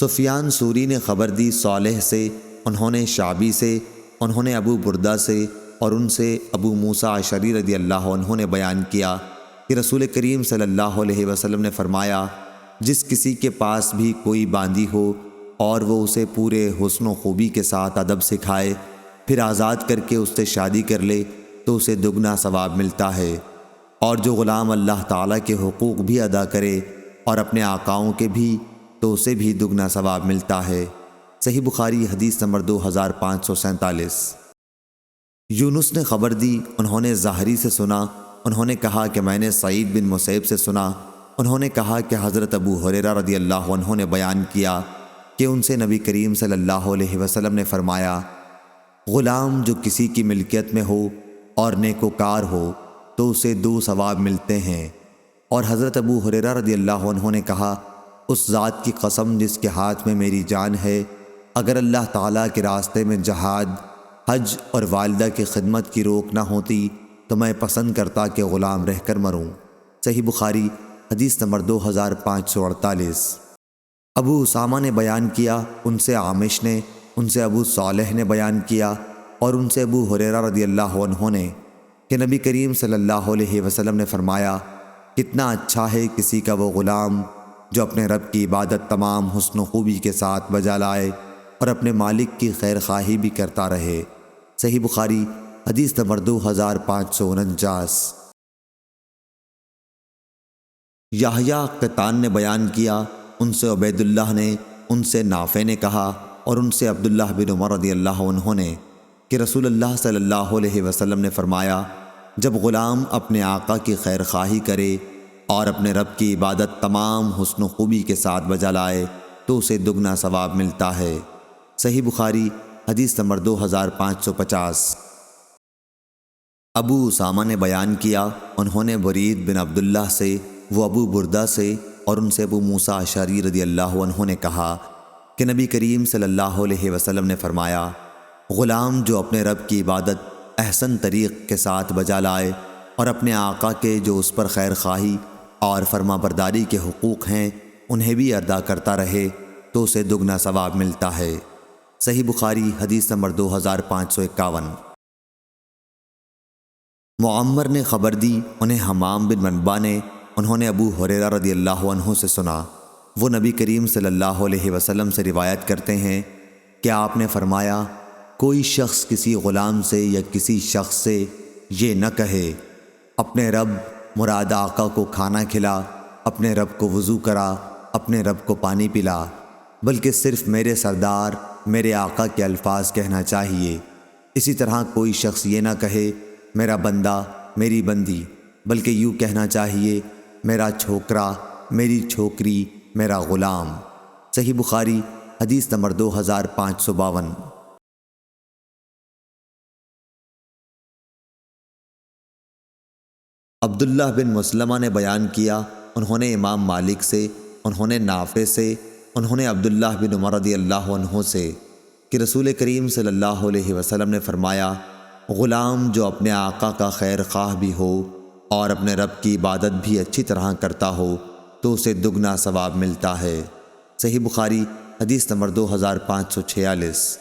سفیان sorry نے خبر دی صالح سے، انہوں نے شعبی سے، انہوں نے ابو بردہ سے اور ان سے ابو موسیٰ اشعری رضی اللہ عنہ نے بیان کیا کہ رسول کریم صلی اللہ علیہ وسلم نے فرمایا، جس کسی کے پاس بھی کوئی باندی ہو اور وہ اسے پورے حسن و خوبی کے ساتھ ادب سکھائے، پھر آزاد کر کے اس سے شادی کر لے تو اسے دگنا ثواب ملتا ہے، اور جو غلام اللہ تعالیٰ کے حقوق بھی ادا کرے اور اپنے آقاؤں کے بھی، تو اسے بھی دگنا ثواب ملتا ہے۔ صحیح بخاری حدیث نمبر 2547۔ یونس نے خبر دی، انہوں نے زہری سے سنا، انہوں نے کہا کہ میں نے سعید بن مسیب سے سنا، انہوں نے کہا کہ حضرت ابو ہریرہ رضی اللہ عنہ نے بیان کیا کہ ان سے نبی کریم صلی اللہ علیہ وسلم نے فرمایا، غلام جو کسی کی ملکیت میں ہو اور نیکوکار ہو تو اسے 2 ثواب ملتے ہیں۔ اور حضرت ابو ہریرہ رضی اللہ عنہ نے کہا، اس ذات کی قسم جس کے ہاتھ میں میری جان ہے، اگر اللہ تعالیٰ کے راستے میں جہاد، حج اور والدہ کی خدمت کی روک نہ ہوتی تو میں پسند کرتا کہ غلام رہ کر مروں۔ صحیح بخاری حدیث نمبر 2548۔ ابو اسامہ نے بیان کیا، ان سے عامش نے، ان سے ابو صالح نے بیان کیا اور ان سے ابو ہریرہ رضی اللہ عنہ نے کہ نبی کریم صلی اللہ علیہ وسلم نے فرمایا، کتنا اچھا ہے کسی کا وہ غلام جو اپنے رب کی عبادت تمام حسن و خوبی کے ساتھ بجا لائے اور اپنے مالک کی خیر خواہی بھی کرتا رہے۔ صحیح بخاری حدیث نمبر 2549۔ یحییٰ قطان نے بیان کیا، ان سے عبید اللہ نے، ان سے نافع نے کہا اور ان سے عبداللہ بن عمر رضی اللہ عنہ نے کہ رسول اللہ صلی اللہ علیہ وسلم نے فرمایا، جب غلام اپنے آقا کی خیر خواہی کرے اور اپنے رب کی عبادت تمام حسن و خوبی کے ساتھ بجا لائے تو اسے دگنا ثواب ملتا ہے۔ صحیح بخاری حدیث نمبر 2550۔ ابو اسامہ نے بیان کیا، انہوں نے برید بن عبداللہ سے، وہ ابو بردہ سے اور ان سے ابو موسیٰ اشعری رضی اللہ عنہ نے کہا کہ نبی کریم صلی اللہ علیہ وسلم نے فرمایا، غلام جو اپنے رب کی عبادت احسن طریق کے ساتھ بجا لائے اور اپنے آقا کے جو اس پر خیر خواہی اور فرما برداری کے حقوق ہیں انہیں بھی ادا کرتا رہے تو اسے دگنا ثواب ملتا ہے۔ صحیح بخاری حدیث نمبر 2551۔ معمر نے خبر دی، انہیں حمام بن منبع نے، انہوں نے ابو ہریرہ رضی اللہ عنہ سے سنا، وہ نبی کریم صلی اللہ علیہ وسلم سے روایت کرتے ہیں کہ آپ نے فرمایا، کوئی شخص کسی غلام سے یا کسی شخص سے یہ نہ کہے، اپنے رب مراد آقا کو کھانا کھلا، اپنے رب کو وضو کرا، اپنے رب کو پانی پلا، بلکہ صرف میرے سردار میرے آقا کے الفاظ کہنا چاہیے۔ اسی طرح کوئی شخص یہ نہ کہے میرا بندہ، میری بندی، بلکہ یوں کہنا چاہیے میرا چھوکرا، میری چھوکری، میرا غلام۔ صحیح بخاری حدیث نمبر 2552۔ عبداللہ بن مسلمہ نے بیان کیا، انہوں نے امام مالک سے، انہوں نے نافع سے، انہوں نے عبداللہ بن عمر رضی اللہ عنہ سے کہ رسول کریم صلی اللہ علیہ وسلم نے فرمایا، غلام جو اپنے آقا کا خیر خواہ بھی ہو اور اپنے رب کی عبادت بھی اچھی طرح کرتا ہو تو اسے دگنا ثواب ملتا ہے۔ صحیح بخاری حدیث نمبر 2546۔